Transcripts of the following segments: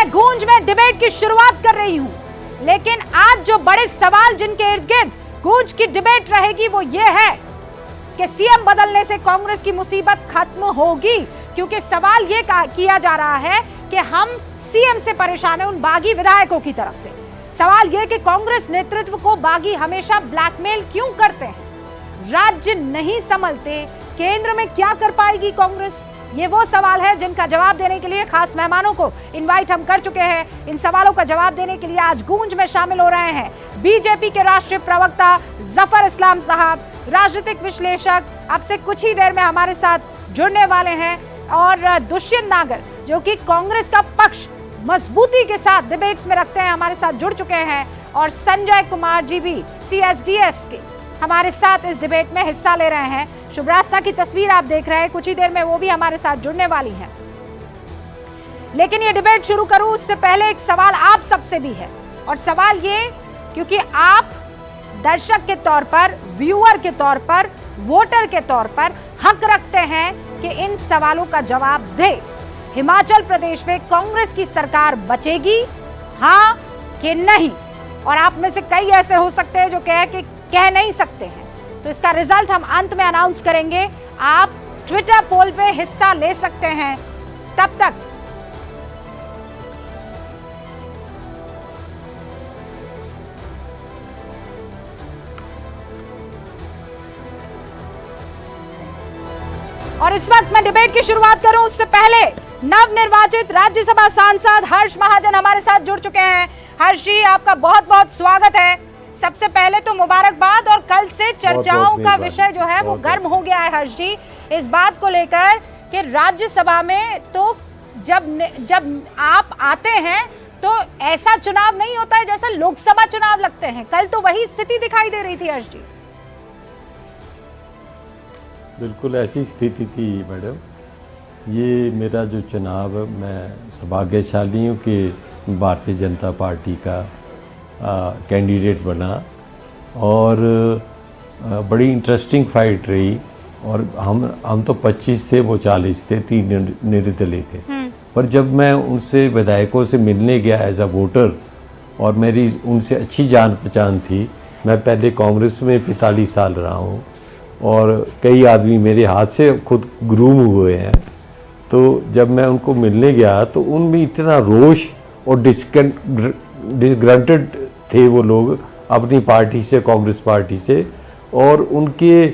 मैं गूंज में डिबेट की शुरुआत कर रही हूं, लेकिन आज जो बड़े सवाल जिनके इर्द गिर्द गूंज की डिबेट रहेगी वो ये है कि सीएम बदलने से कांग्रेस की मुसीबत खत्म होगी। क्योंकि सवाल ये किया जा रहा है कि हम सीएम से परेशान हैं, उन बागी विधायकों की तरफ से। सवाल यह कि कांग्रेस नेतृत्व को बागी हमेशा ब्लैकमेल क्यों करते हैं, राज्य नहीं संभलते, केंद्र में क्या कर पाएगी कांग्रेस? ये वो सवाल है जिनका जवाब देने के लिए खास मेहमानों को इनवाइट हम कर चुके हैं। इन सवालों का जवाब देने के लिए आज गूंज में शामिल हो रहे हैं बीजेपी के राष्ट्रीय प्रवक्ता जफर इस्लाम साहब, राजनीतिक विश्लेषक, अब से कुछ ही देर में हमारे साथ जुड़ने वाले हैं, और दुष्यंत नागर जो कि कांग्रेस का पक्ष मजबूती के साथ डिबेट्स में रखते हैं, हमारे साथ जुड़ चुके हैं, और संजय कुमार जी भी CSDS के हमारे साथ इस डिबेट में हिस्सा ले रहे हैं। शुभ्रास्ता की तस्वीर आप देख रहे हैं, कुछ ही देर में वो भी हमारे साथ जुड़ने वाली हैं। लेकिन ये डिबेट शुरू करूं उससे पहले एक सवाल आप सबसे भी है, और सवाल ये क्योंकि आप दर्शक के तौर पर, व्यूअर के तौर पर, वोटर के तौर पर हक रखते हैं कि इन सवालों का जवाब दे। हिमाचल प्रदेश में कांग्रेस की सरकार बचेगी, हाँ कि नहीं? और आप में से कई ऐसे हो सकते हैं जो कह नहीं सकते हैं, तो इसका रिजल्ट हम अंत में अनाउंस करेंगे। आप ट्विटर पोल पे हिस्सा ले सकते हैं। तब तक और इस वक्त मैं डिबेट की शुरुआत करूं उससे पहले नवनिर्वाचित राज्यसभा सांसद हर्ष महाजन हमारे साथ जुड़ चुके हैं। हर्ष जी, आपका बहुत बहुत स्वागत है। सबसे पहले तो मुबारकबाद, और कल से चर्चाओं का विषय जो है वो गर्म हो गया है हर्ष जी, इस बात को लेकर कि राज्यसभा में तो जब आप आते हैं तो ऐसा चुनाव नहीं होता है जैसा लोकसभा चुनाव लगते हैं। कल तो वही स्थिति दिखाई दे रही थी हर्ष जी। बिल्कुल ऐसी स्थिति थी मैडम। ये मेरा जो चुनाव, मैं सौभाग्यशाली हूँ कि भारतीय जनता पार्टी का कैंडिडेट बना, और बड़ी इंटरेस्टिंग फाइट रही। और हम तो 25 थे, वो 40 थे, 3 निर्दलीय थे। पर जब मैं उनसे विधायकों से मिलने गया एज अ वोटर, और मेरी उनसे अच्छी जान पहचान थी, मैं पहले कांग्रेस में 45 साल रहा हूँ, और कई आदमी मेरे हाथ से खुद ग्रूम हुए हैं। तो जब मैं उनको मिलने गया तो उनमें इतना रोष और डिसग्रंटेड थे वो लोग अपनी पार्टी से, कांग्रेस पार्टी से, और उनके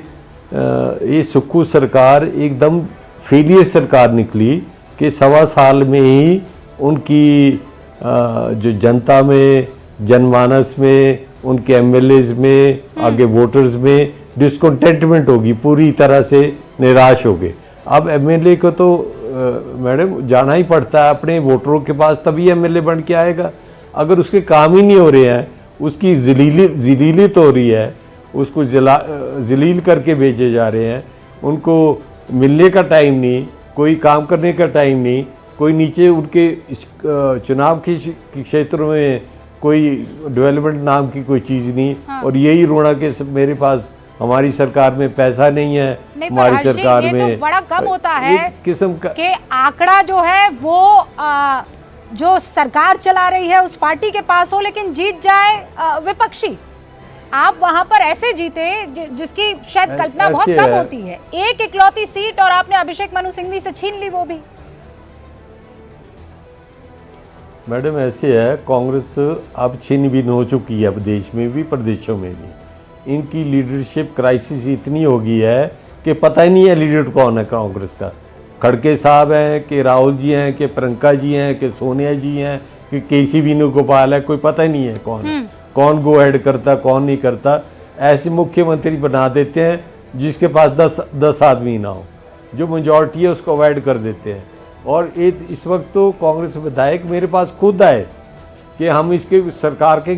ये सुक्खू सरकार एकदम फेलियर सरकार निकली कि 1.25 साल में ही उनकी जो जनता में, जनमानस में, उनके MLAs में, आगे वोटर्स में डिसकंटेंटमेंट होगी, पूरी तरह से निराश हो गए। अब MLA को तो मैडम जाना ही पड़ता है अपने वोटरों के पास, तभी MLA बन के आएगा। अगर उसके काम ही नहीं हो रहे हैं, उसकी जलीलियत हो रही है, उसको जलील करके भेजे जा रहे हैं, उनको मिलने का टाइम नहीं, कोई काम करने का टाइम नहीं, कोई नीचे उनके चुनाव के क्षेत्रों में कोई डेवलपमेंट नाम की कोई चीज़ नहीं। हाँ। और यही रोना कि मेरे पास हमारी सरकार में पैसा नहीं है, हमारी सरकार में तो बड़ा कम होता है किस्म का कि आंकड़ा जो है वो जो सरकार चला रही है उस पार्टी के पास हो, लेकिन जीत जाए विपक्षी। आप वहां पर ऐसे जीते जिसकी शायद कल्पना बहुत कम होती है। एक इकलौती सीट, और आपने अभिषेक मनु सिंघवी से छीन ली वो भी। मैडम ऐसे है, कांग्रेस अब छिन भिन्न हो चुकी है, अब देश में भी, प्रदेशों में भी। इनकी लीडरशिप क्राइसिस इतनी हो गई है कि पता ही नहीं है लीडर कौन है कांग्रेस का। खड़गे साहब हैं कि राहुल जी हैं कि प्रियंका जी हैं कि सोनिया जी हैं कि KC वेणुगोपाल है, कोई पता ही नहीं है कौन है, कौन गो हेड करता, कौन नहीं करता। ऐसे मुख्यमंत्री बना देते हैं जिसके पास 10 आदमी ना हो, जो मेजॉरिटी है उसको अवॉइड कर देते हैं। और इस वक्त तो कांग्रेस विधायक मेरे पास खुद आए कि हम इसके सरकार के